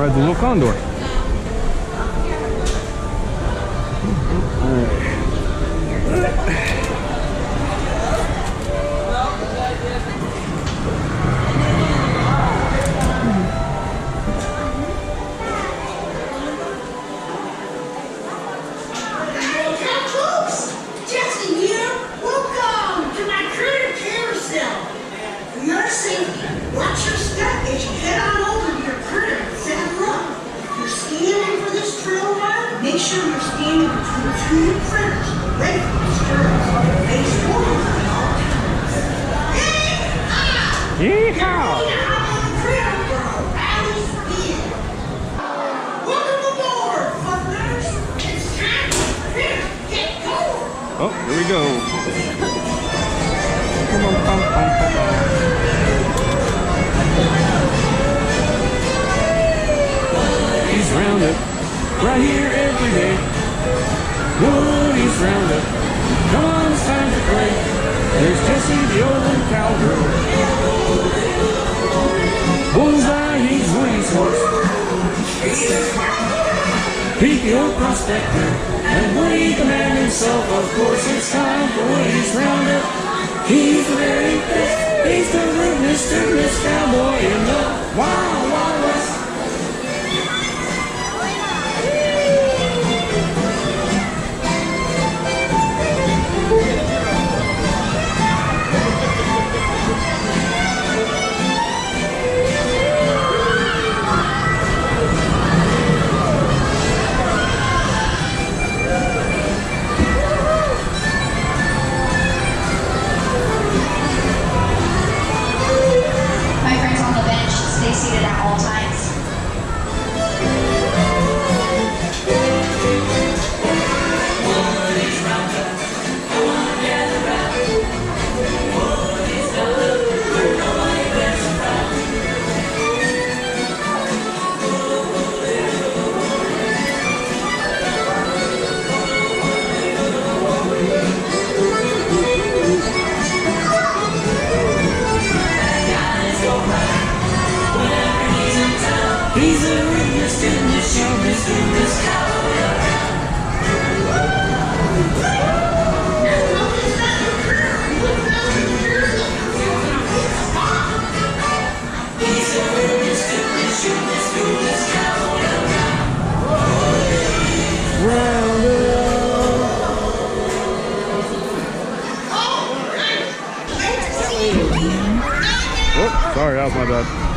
rides a little condor. Jessie here. Welcome to my critter carousel. For your safety, watch your step as you head on over to your critter and saddle up. If you're standing for this trail ride, make sure you're standing between two critters, away from the stirrups. Face forward at all times. Yeehaw! You're going to hop on the critter for a rally's begin. Welcome aboard, partners. It's time for critter to get going. Oh, here we go. Come on, come on, come on. Woody's Roundup, right here every day. Woody's Roundup, come on, it's time to play. There's Jessie, the old cowgirl. Bullseye, he's Woody's horse. Peaky old prospector, and Woody the man himself, of course. It's time for Woody's Roundup. He's the very best. He's the rootinest cowboy in the Wild Wild West. My friends on the bench stay seated at all times. He's the rootinest in the showbiz cowboy. He's the rootinest in the showbiz cowboy. Roundup. Oh, sorry, that was my bad.